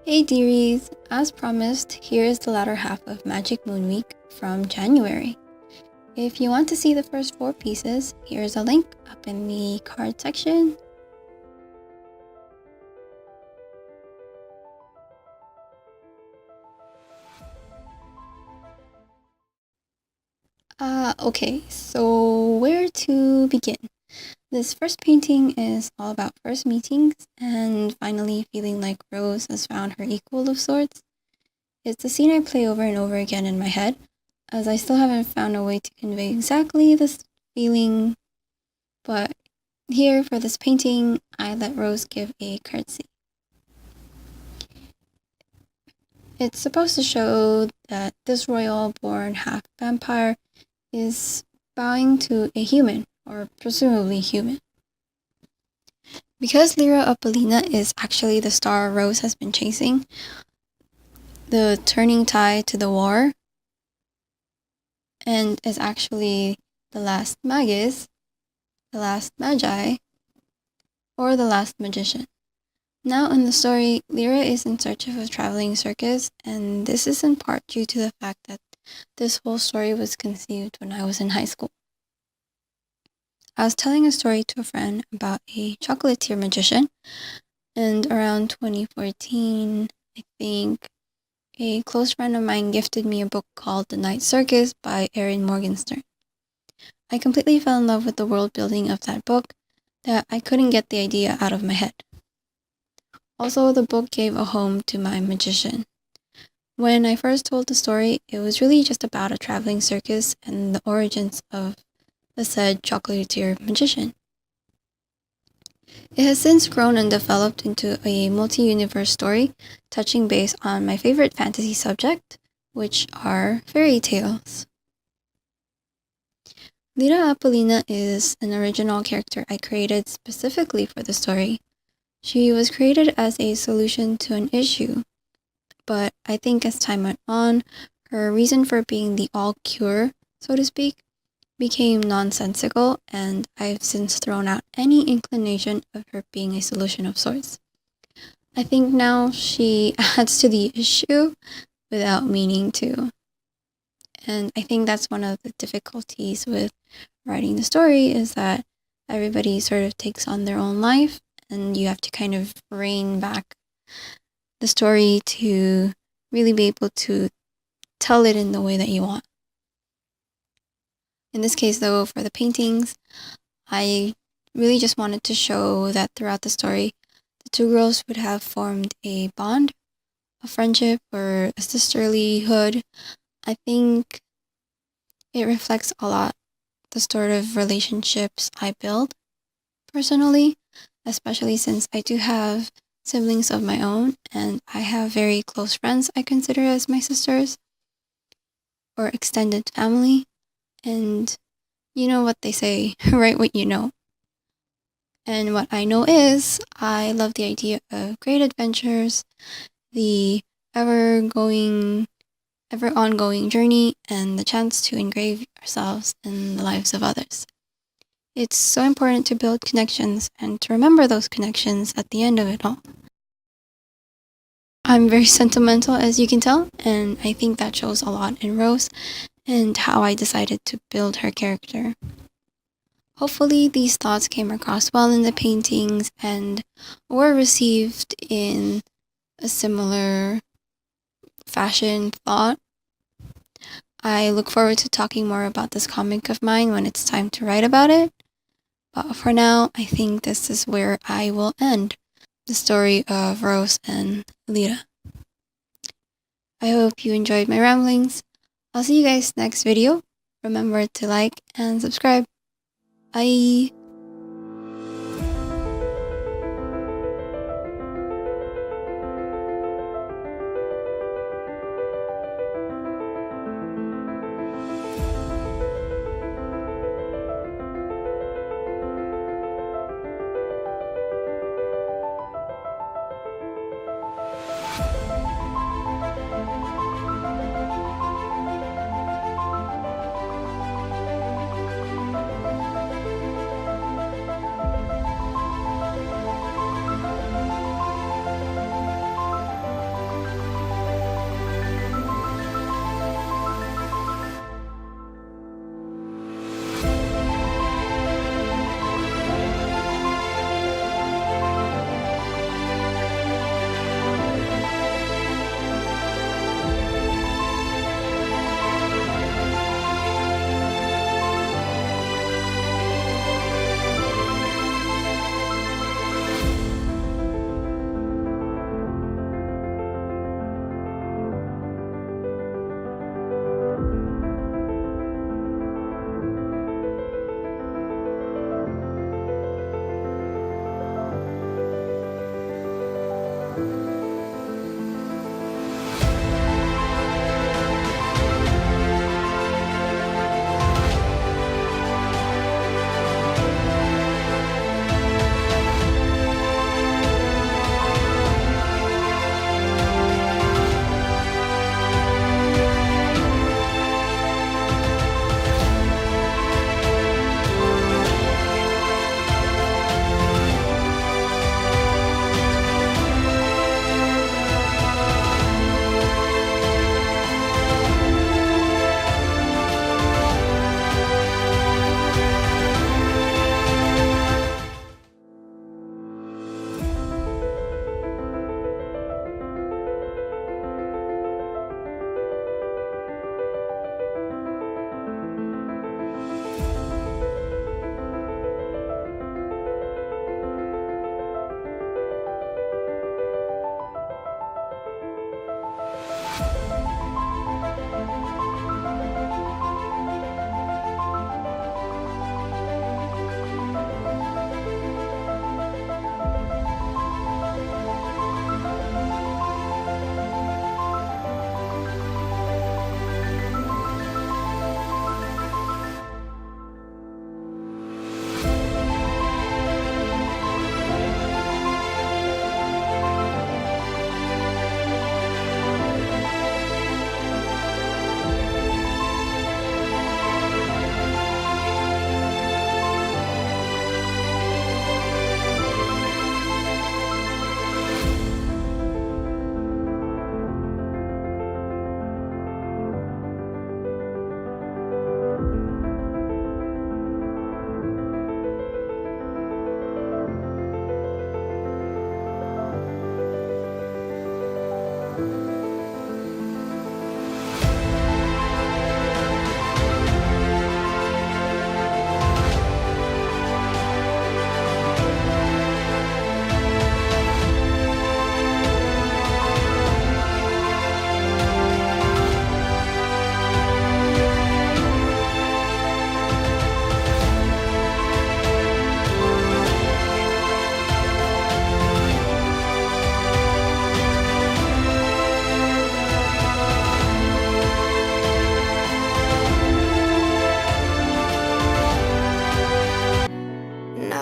Hey dearies, as promised, here is the latter half of Magic Moon Week from January. If you want to see the first 4 pieces, here's a link up in the card section. Okay, so where to begin? This first painting is all about first meetings and finally feeling like Rose has found her equal of sorts. It's a scene I play over and over again in my head, as I still haven't found a way to convey exactly this feeling, but here for this painting, I let Rose give a curtsy. It's supposed to show that this royal-born half-vampire is bowing to a human, or presumably human. Because Lyra Apollina is actually the star Rose has been chasing, the turning tide to the war, and is actually the last magus, the last magi, or the last magician. Now in the story, Lyra is in search of a traveling circus, and this is in part due to the fact that this whole story was conceived when I was in high school. I was telling a story to a friend about a chocolatier magician, and around 2014, I think, a close friend of mine gifted me a book called The Night Circus by Erin Morgenstern. I completely fell in love with the world building of that book that I couldn't get the idea out of my head. Also, the book gave a home to my magician. When I first told the story, it was really just about a traveling circus and the origins of the said chocolatier magician. It has since grown and developed into a multi-universe story, touching base on my favorite fantasy subject, which are fairy tales. Lyra Apollina is an original character I created specifically for the story. She was created as a solution to an issue, but I think as time went on, her reason for being the all-cure, so to speak, became nonsensical, and I've since thrown out any inclination of her being a solution of sorts. I think now she adds to the issue without meaning to. And I think that's one of the difficulties with writing the story, is that everybody sort of takes on their own life, and you have to kind of rein back the story to really be able to tell it in the way that you want. In this case, though, for the paintings, I really just wanted to show that throughout the story, the two girls would have formed a bond, a friendship, or a sisterlyhood. I think it reflects a lot the sort of relationships I build personally, especially since I do have siblings of my own, and I have very close friends I consider as my sisters, or extended family. And you know what they say, write what you know. And what I know is, I love the idea of great adventures, the ever-ongoing journey, and the chance to engrave ourselves in the lives of others. It's so important to build connections and to remember those connections at the end of it all. I'm very sentimental, as you can tell, and I think that shows a lot in Rose and how I decided to build her character. Hopefully these thoughts came across well in the paintings and were received in a similar fashion thought. I look forward to talking more about this comic of mine when it's time to write about it. But for now, I think this is where I will end the story of Rose and Lyra. I hope you enjoyed my ramblings. I'll see you guys next video. Remember to like and subscribe. Bye!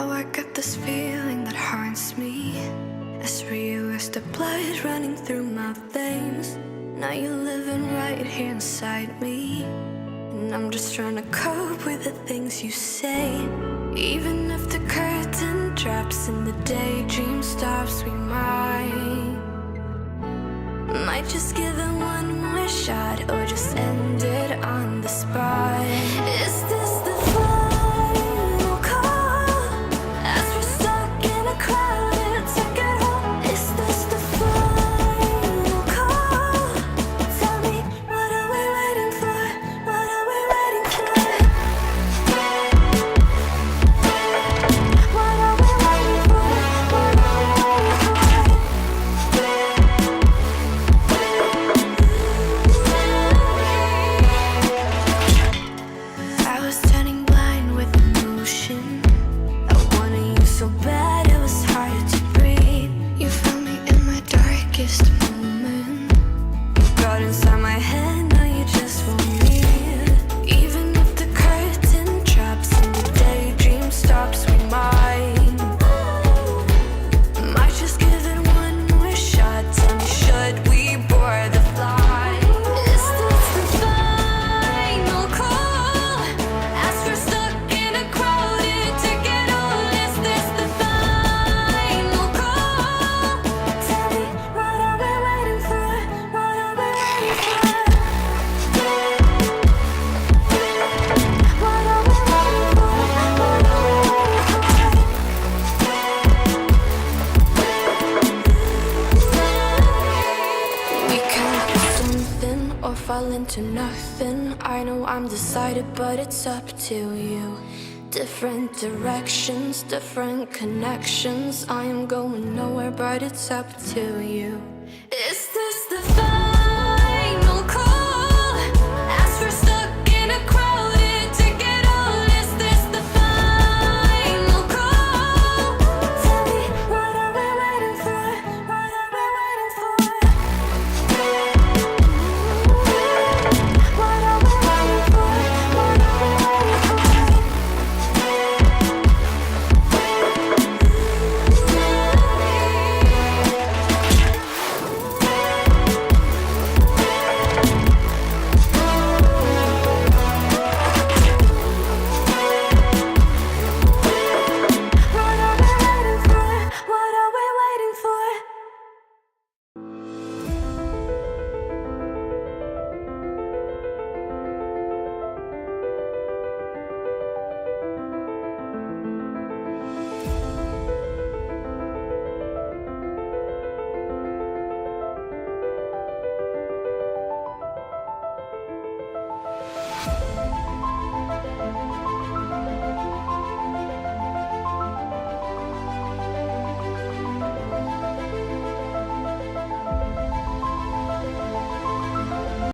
Now I got this feeling that haunts me, as real as the blood running through my veins. Now you're living right here inside me, and I'm just trying to cope with the things you say. Even if the curtain drops and the daydream stops, we might just give it one more shot, or just end it on the spot. Is this the final call, as we're stuck in a crowded ticket hall? Is this the final call? Tell me, what are we waiting for? What are we waiting for? What are we waiting for? What are we waiting for? I was turning blind with emotion. I wanted you so bad it was hard to breathe. You found me in my darkest moment. You got inside my head, now you just won't leave. Even if the curtain drops and the daydream stops, we might just give it one more shot. Tell me, should we board the flight? Is this the final call, as we're stuck in a crowded ticket hall? Is this the final call? Tell me, what are we waiting for? What are we waiting for? What are we waiting for? What are we waiting for? We can do something or fall into nothing. I know I'm decided, but it's up to you. Different directions, different connections. I am going nowhere, but it's up to you.